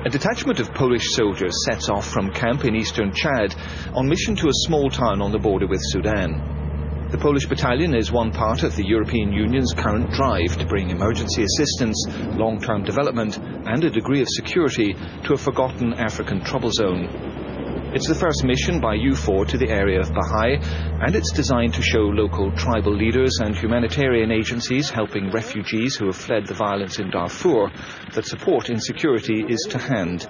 A detachment of Polish soldiers sets off from camp in eastern Chad on mission to a small town on the border with Sudan. The Polish battalion is one part of the European Union's current drive to bring emergency assistance, long-term development and a degree of security to a forgotten African trouble zone. It's the first mission by EUFOR to the area of Bahai, and it's designed to show local tribal leaders and humanitarian agencies helping refugees who have fled the violence in Darfur that support in security is to hand.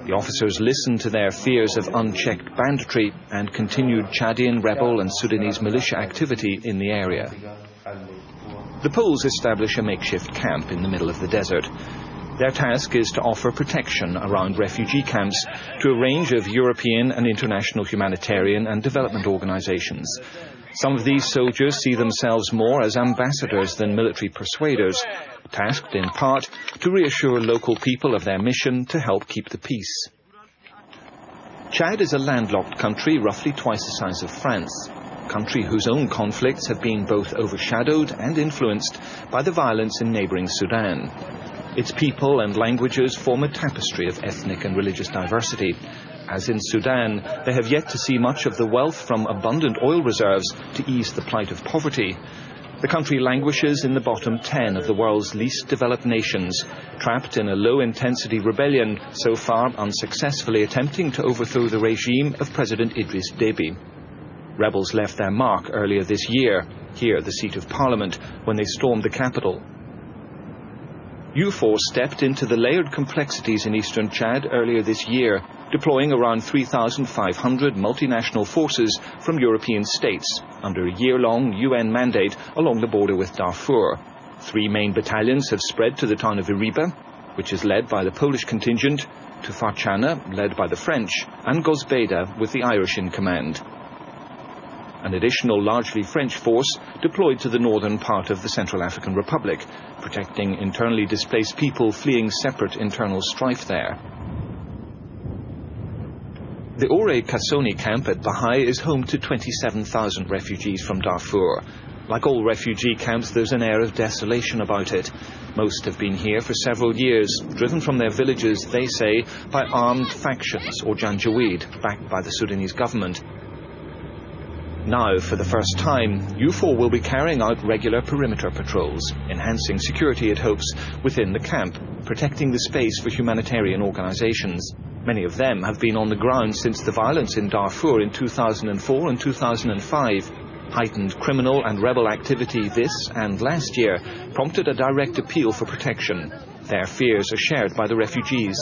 The officers listen to their fears of unchecked banditry and continued Chadian rebel and Sudanese militia activity in the area. The Poles establish a makeshift camp in the middle of the desert. Their task is to offer protection around refugee camps to a range of European and international humanitarian and development organizations. Some of these soldiers see themselves more as ambassadors than military persuaders, tasked in part to reassure local people of their mission to help keep the peace. Chad is a landlocked country roughly twice the size of France, a country whose own conflicts have been both overshadowed and influenced by the violence in neighboring Sudan. Its people and languages form a tapestry of ethnic and religious diversity. As in Sudan, they have yet to see much of the wealth from abundant oil reserves to ease the plight of poverty. The country languishes in the bottom 10 of the world's least developed nations, trapped in a low-intensity rebellion, so far unsuccessfully attempting to overthrow the regime of President Idris Deby. Rebels left their mark earlier this year, here the seat of parliament, when they stormed the capital. EUFOR stepped into the layered complexities in eastern Chad earlier this year, deploying around 3,500 multinational forces from European states under a year-long UN mandate along the border with Darfur. 3 main battalions have spread to the town of Iriba, which is led by the Polish contingent, to Farchana, led by the French, and Gosbeda, with the Irish in command. An additional largely French force deployed to the northern part of the Central African Republic, protecting internally displaced people fleeing separate internal strife there. The Ore Kasoni camp at Bahai is home to 27,000 refugees from Darfur. Like all refugee camps, there's an air of desolation about it. Most have been here for several years, driven from their villages, they say, by armed factions or Janjaweed, backed by the Sudanese government. Now, for the first time, EUFOR will be carrying out regular perimeter patrols, enhancing security, it hopes, within the camp, protecting the space for humanitarian organizations. Many of them have been on the ground since the violence in Darfur in 2004 and 2005. Heightened criminal and rebel activity this and last year prompted a direct appeal for protection. Their fears are shared by the refugees.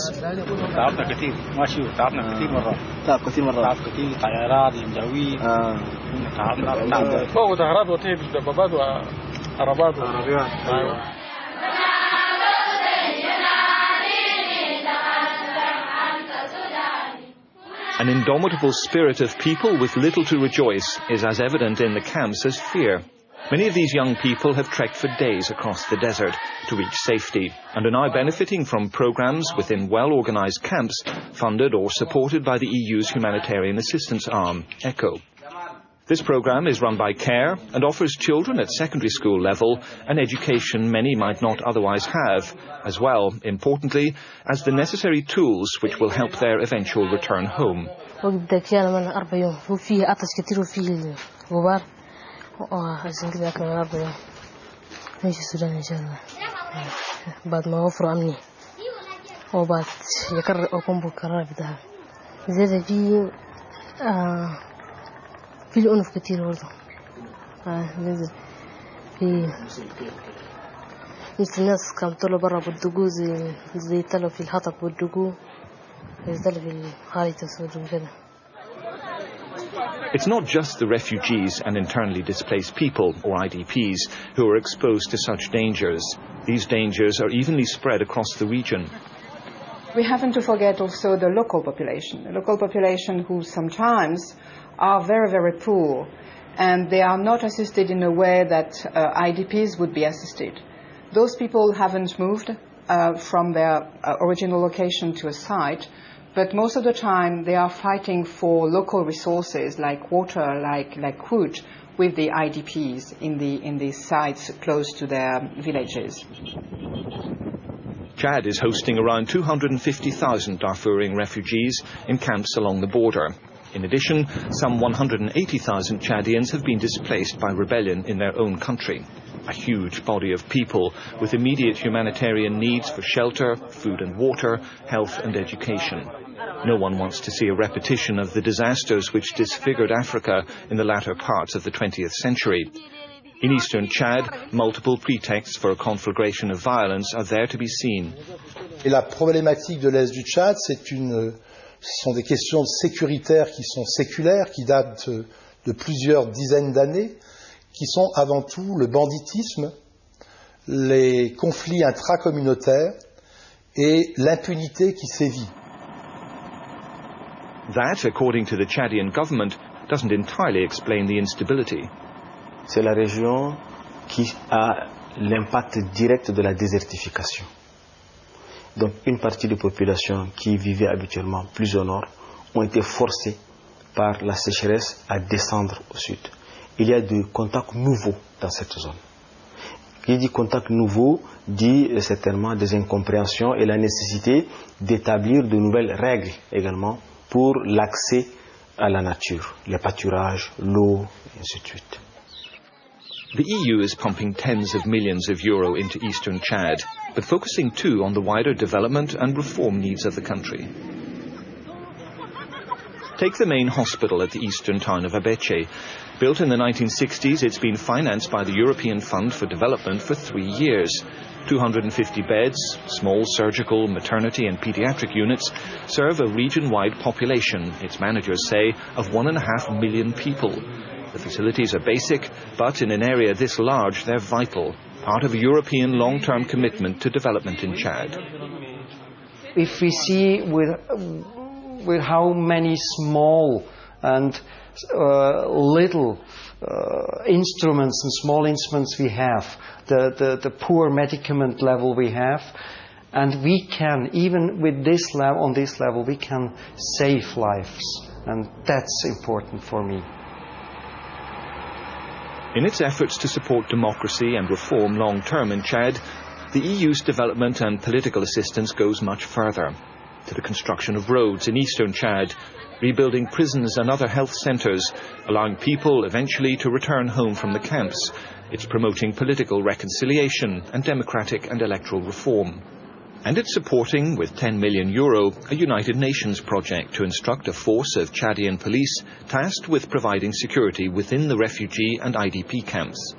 An indomitable spirit of people with little to rejoice is as evident in the camps as fear. Many of these young people have trekked for days across the desert to reach safety and are now benefiting from programs within well-organized camps funded or supported by the EU's humanitarian assistance arm, ECHO. This program is run by CARE and offers children at secondary school level an education many might not otherwise have, as well, importantly, as the necessary tools which will help their eventual return home. عشان كده اكمل ربنا ماشي السودان ان شاء الله بعد ما وفروا امني وبعد يكرر اقوم بالقرار بتاعه زي في في الانف كتير برضه نزل في مثل الناس كانوا طلعوا برا بالدقو زي طلعوا في الحطب بالدقو يزدلوا في الخارج تصودوا كده. It's not just the refugees and internally displaced people, or IDPs, who are exposed to such dangers. These dangers are evenly spread across the region. We haven't to forget also the local population who sometimes are very, very poor, and they are not assisted in a way that IDPs would be assisted. Those people haven't moved from their original location to a site, but most of the time they are fighting for local resources like water, like wood, with the IDPs in the sites close to their villages. Chad is hosting around 250,000 Darfurian refugees in camps along the border. In addition, some 180,000 Chadians have been displaced by rebellion in their own country. A huge body of people with immediate humanitarian needs for shelter, food and water, health and education. No one wants to see a repetition of the disasters which disfigured Africa in the latter parts of the 20th century. In eastern Chad, multiple pretexts for a conflagration of violence are there to be seen. Et la problématique de l'Est du Tchad, ce sont des questions sécuritaires qui sont séculaires, qui datent de plusieurs dizaines d'années, qui sont avant tout le banditisme, les conflits intracommunautaires et l'impunité qui sévit. That, according to the Chadian government, doesn't entirely explain the instability. C'est la région qui a l'impact direct de la désertification. Donc une partie des populations qui vivaient habituellement plus au nord ont été forcées par la sécheresse à descendre au sud. Il y a des contacts nouveaux dans cette zone. Qui dit contact nouveau dit certainement des incompréhensions et la nécessité d'établir de nouvelles règles également pour l'accès à la nature, les pâturages, l'eau, et ainsi de suite. The EU is pumping tens of millions of euro into eastern Chad, but focusing too on the wider development and reform needs of the country. Take the main hospital at the eastern town of Abeche. Built in the 1960s, it's been financed by the European Fund for Development for 3 years. 250 beds, small surgical, maternity and pediatric units serve a region-wide population, its managers say, of 1.5 million people. The facilities are basic, but in an area this large, they're vital, part of a European long-term commitment to development in Chad. If we see with how many small and little instruments and small instruments we have, the poor medicament level we have, and we can, even with this level, on this level, we can save lives, and that's important for me. In its efforts to support democracy and reform long-term in Chad, the EU's development and political assistance goes much further, to the construction of roads in eastern Chad, rebuilding prisons and other health centres, allowing people eventually to return home from the camps. It's promoting political reconciliation and democratic and electoral reform. And it's supporting, with €10 million, a United Nations project to instruct a force of Chadian police tasked with providing security within the refugee and IDP camps.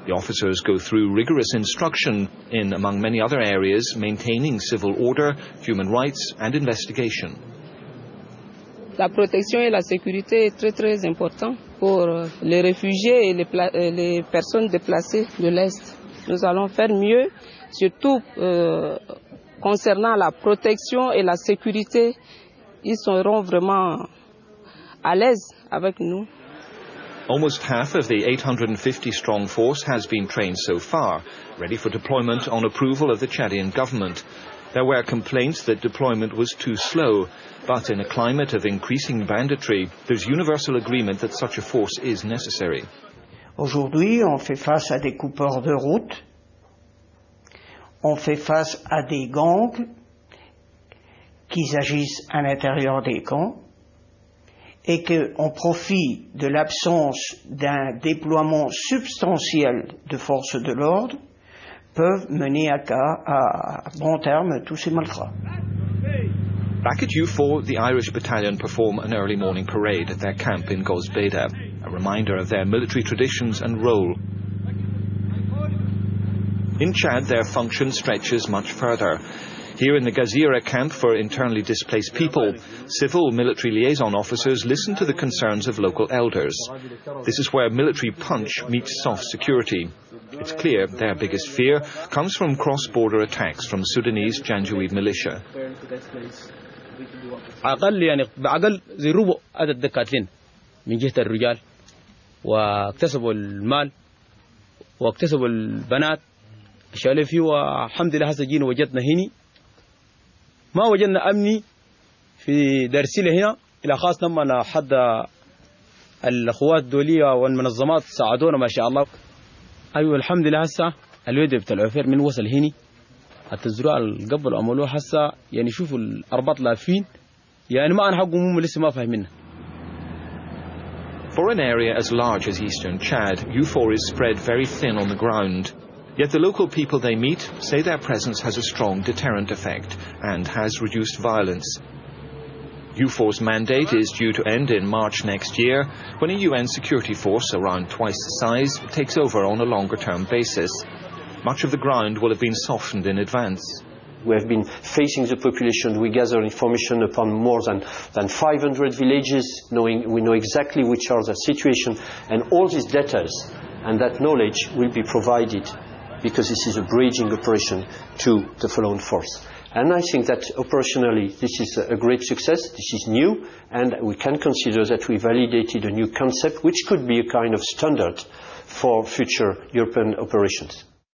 The officers go through rigorous instruction in, among many other areas, maintaining civil order, human rights and investigation. La protection et la sécurité est très très important pour les réfugiés et les personnes déplacées de l'Est. Nous allons faire mieux, surtout concernant la protection et la sécurité. Ils seront vraiment à l'aise avec nous. Almost half of the 850-strong force has been trained so far, ready for deployment on approval of the Chadian government. There were complaints that deployment was too slow, but in a climate of increasing banditry, there's universal agreement that such a force is necessary. Aujourd'hui, on fait face à des coupeurs de route, on fait face à des gangs qui agissent à l'intérieur des camps et qu'on profite de l'absence d'un déploiement substantiel de forces de l'ordre peuvent mener à bon terme tous ces malfrats. Back at U4, the Irish battalion perform an early morning parade at their camp in Gozbeda, a reminder of their military traditions and role. In Chad, their function stretches much further. Here in the Gazira camp for internally displaced people, civil military liaison officers listen to the concerns of local elders. This is where military punch meets soft security. It's clear their biggest fear comes from cross-border attacks from Sudanese Janjaweed militia. بعقل زي ربع عدد دكاتين من جهة الرجال واكتسبوا المال واكتسبوا البنات شالوا فيه والحمد لله هسه جينا وجدنا هنا ما وجدنا أمني في درسيله هنا إلى خاص لما حد الأخوات الدولية والمنظمات ساعدونا ما شاء الله. أيوة الحمد لله هسه الويد بتاع العفير من وصل هنا التزرع اللي قبل عملوه حسا يعني شوفوا الأرباط لافين يعني ما أنا حقهم لسه ما فاهمينها. For an area as large as eastern Chad, U4 is spread very thin on the ground. Yet the local people they meet say their presence has a strong deterrent effect and has reduced violence. U4's mandate is due to end in March next year, when a UN security force around twice the size takes over on a longer-term basis. Much of the ground will have been softened in advance. We have been facing the population. We gather information upon more than 500 villages. We know exactly which are the situation, and all these data and that knowledge will be provided, because this is a bridging operation to the following force. And I think that operationally this is a great success. This is new, and we can consider that we validated a new concept which could be a kind of standard for future European operations.